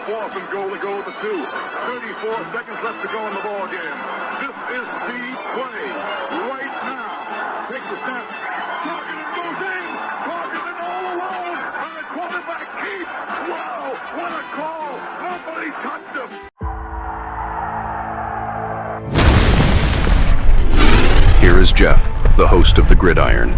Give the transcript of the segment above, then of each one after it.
4th and goal to go to the 2. 34 seconds left to go in the ball game. This is the play right now. Takes the snap. Targeted goes in. Targeted all alone. And the quarterback keeps. Wow, what a call. Nobody touched him. Here is Jeff, the host of the Gridiron.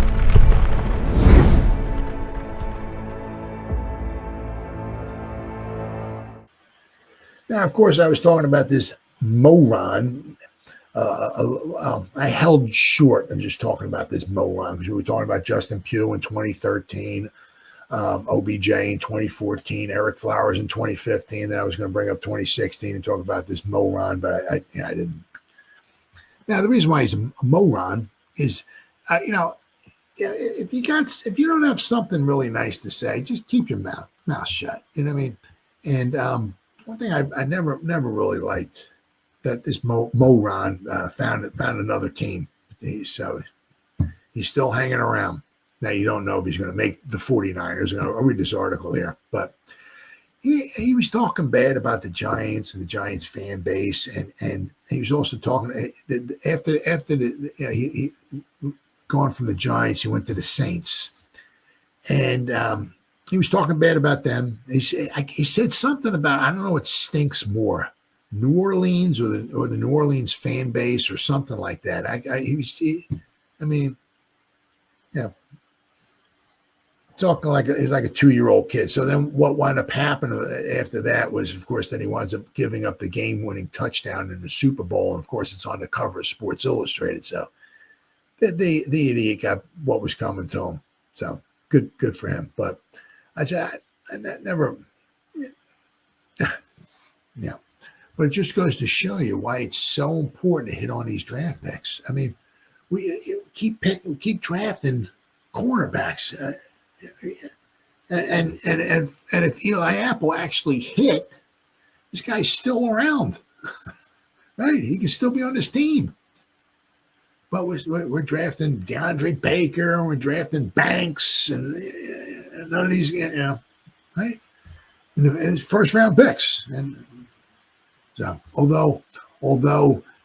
Now, of course, I was talking about this moron. I held short of just talking about this moron because we were talking about Justin Pugh in 2013, OBJ in 2014, Eric Flowers in 2015. Then I was going to bring up 2016 and talk about this moron, but I didn't. Now, the reason why he's a moron is, if you don't have something really nice to say, just keep your mouth shut. You know what I mean? And one thing I never really liked that this moron found another team. So he's still hanging around. Now you don't know if he's going to make the 49ers. I'll read this article here, but he was talking bad about the Giants and the Giants fan base, and he was also talking after he gone from the Giants, he went to the Saints, and he was talking bad about them. He said something about, I don't know what stinks more, New Orleans or the New Orleans fan base or something like that. Talking like he's like a 2-year-old kid. So then what wound up happening after that was, of course, then he winds up giving up the game-winning touchdown in the Super Bowl. And, of course, it's on the cover of Sports Illustrated. So the idiot got what was coming to him. So good for him. But I said, I never, yeah. But it just goes to show you why it's so important to hit on these draft picks. I mean, we keep drafting cornerbacks. And if Eli Apple actually hit, this guy's still around, right? He can still be on this team. But we're drafting DeAndre Baker, and we're drafting Banks, and none of these, right? And it's first-round picks. And so, although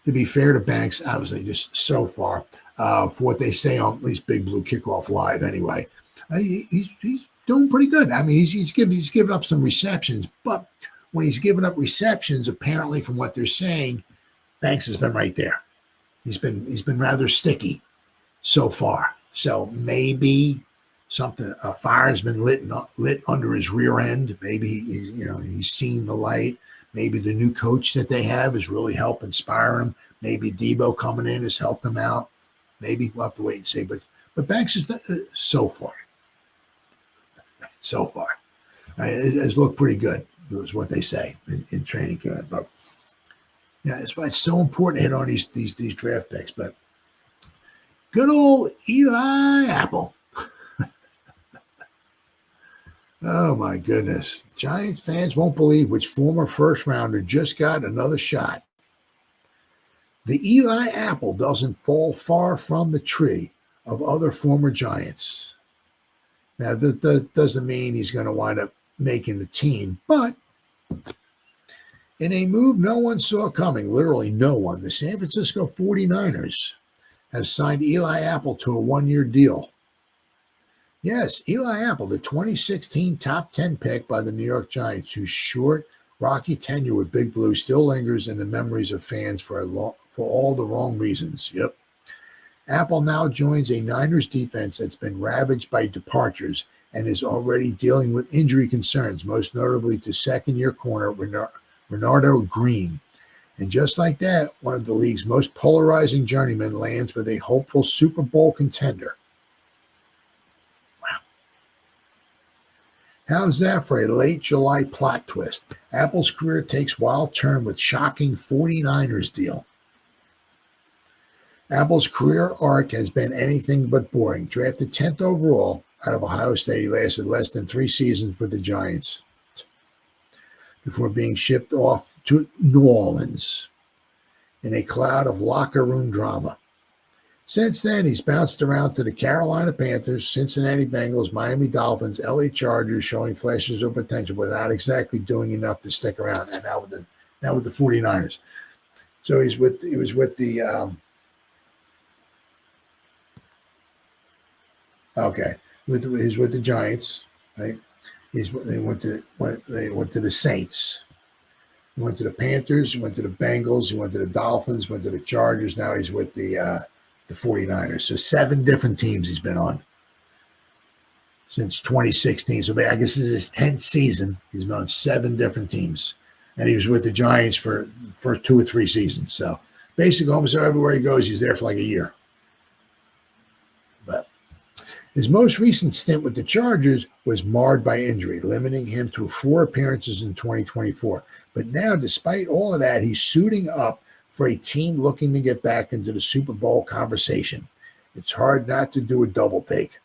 to be fair to Banks, obviously just so far for what they say on at least Big Blue Kickoff Live, anyway. He's doing pretty good. I mean, he's given up some receptions, but when he's given up receptions, apparently from what they're saying, Banks has been right there. He's been rather sticky so far. So maybe a fire has been lit under his rear end. Maybe he's seen the light. Maybe the new coach that they have is really helping inspire him. Maybe Debo coming in has helped him out. Maybe we'll have to wait and see. But Banks is so far. It's looked pretty good. It was what they say in training camp. But yeah, that's why it's so important to hit on these draft picks. But good old Eli Apple. Oh my goodness. Giants fans won't believe which former first rounder just got another shot. The Eli Apple doesn't fall far from the tree of other former Giants. Now, that doesn't mean he's going to wind up making the team, but in a move no one saw coming, literally no one, the San Francisco 49ers has signed Eli Apple to a 1-year deal. Yes, Eli Apple, the 2016 top 10 pick by the New York Giants, whose short, rocky tenure with Big Blue still lingers in the memories of fans for all the wrong reasons. Yep. Apple now joins a Niners defense that's been ravaged by departures and is already dealing with injury concerns, most notably to second-year corner Renardo Green. And just like that, one of the league's most polarizing journeymen lands with a hopeful Super Bowl contender. Wow. How's that for a late July plot twist? Apple's career takes wild turn with shocking 49ers deal. Apple's career arc has been anything but boring. Drafted 10th overall out of Ohio State, he lasted less than 3 seasons with the Giants before being shipped off to New Orleans in a cloud of locker room drama. Since then, he's bounced around to the Carolina Panthers, Cincinnati Bengals, Miami Dolphins, LA Chargers, showing flashes of potential, but not exactly doing enough to stick around. And now with the 49ers. So he was with the he's with the Giants, right? They went to the Saints. He went to the Panthers, he went to the Bengals, he went to the Dolphins, went to the Chargers. Now he's with the 49ers. So 7 different teams he's been on since 2016. So I guess this is his 10th season. He's been on 7 different teams. And he was with the Giants for the first 2 or 3 seasons. So basically almost everywhere he goes, he's there for like a year. But his most recent stint with the Chargers was marred by injury, limiting him to 4 appearances in 2024. But now, despite all of that, he's suiting up for a team looking to get back into the Super Bowl conversation. It's hard not to do a double take.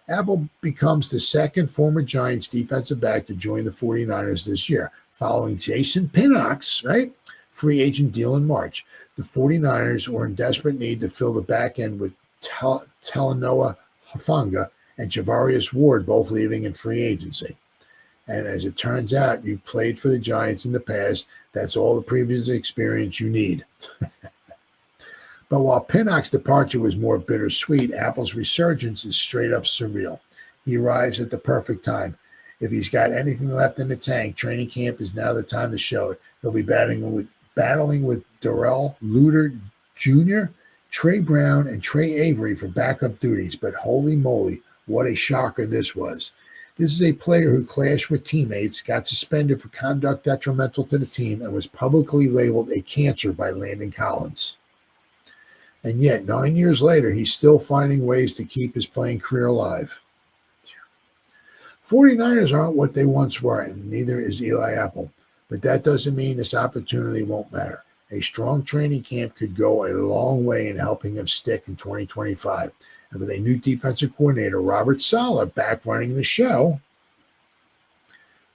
Apple becomes the second former Giants defensive back to join the 49ers this year, following Jason Pinnock's, free agent deal in March. The 49ers were in desperate need to fill the back end with Talanoa Hufanga and Javarius Ward, both leaving in free agency. And as it turns out, you've played for the Giants in the past. That's all the previous experience you need. But while Pinnock's departure was more bittersweet, Apple's resurgence is straight up surreal. He arrives at the perfect time. If he's got anything left in the tank, training camp is now the time to show it. He'll be battling with Darrell Luter Jr., Trey Brown, and Trey Avery for backup duties. But holy moly, what a shocker this was. This is a player who clashed with teammates, got suspended for conduct detrimental to the team, and was publicly labeled a cancer by Landon Collins. And yet, 9 years later, he's still finding ways to keep his playing career alive. 49ers aren't what they once were, and neither is Eli Apple. But that doesn't mean this opportunity won't matter. A strong training camp could go a long way in helping him stick in 2025. And with a new defensive coordinator, Robert Saleh, back running the show,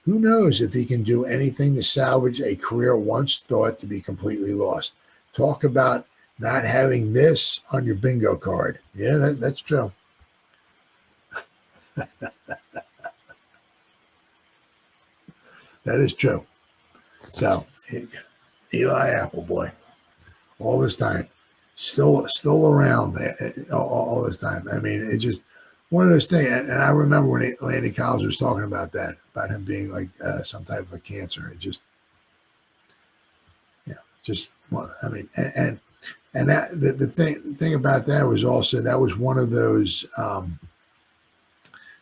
who knows if he can do anything to salvage a career once thought to be completely lost. Talk about not having this on your bingo card. Yeah, that's true. That is true. So, Eli Apple, boy, all this time, still around there, all this time. I mean, it's just one of those things. And I remember when Landon Collins was talking about that, about him being like some type of a cancer. It just, I mean, and that the thing about that was also that was one of those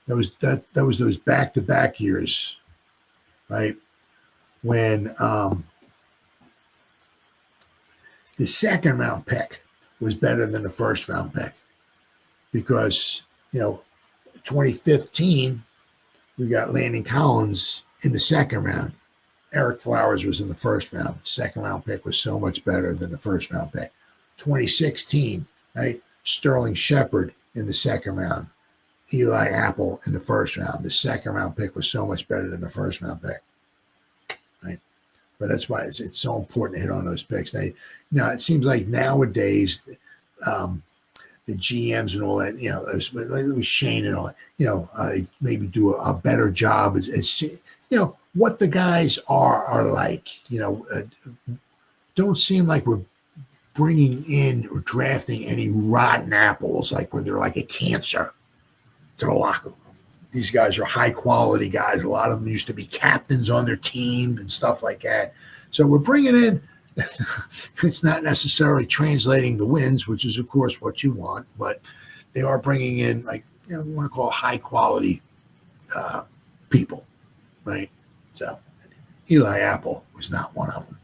that was those back-to-back years, right? When the second round pick was better than the first round pick, because 2015 we got Landon Collins in the second round. Eric Flowers was in the first round. The second round pick was so much better than the first round pick. 2016, right? Sterling Shepard in the second round. Eli Apple in the first round. The second round pick was so much better than the first round pick, right? But that's why it's so important to hit on those picks. It seems like nowadays the GMs and all that, with Shane and all that, maybe do a better job as what the guys are like. Don't seem like we're bringing in or drafting any rotten apples, like when they're like a cancer to the locker room. These guys are high quality guys. A lot of them used to be captains on their team and stuff like that. So we're bringing in, it's not necessarily translating the wins, which is of course what you want, but they are bringing in we want to call high quality people, right? So Eli Apple was not one of them.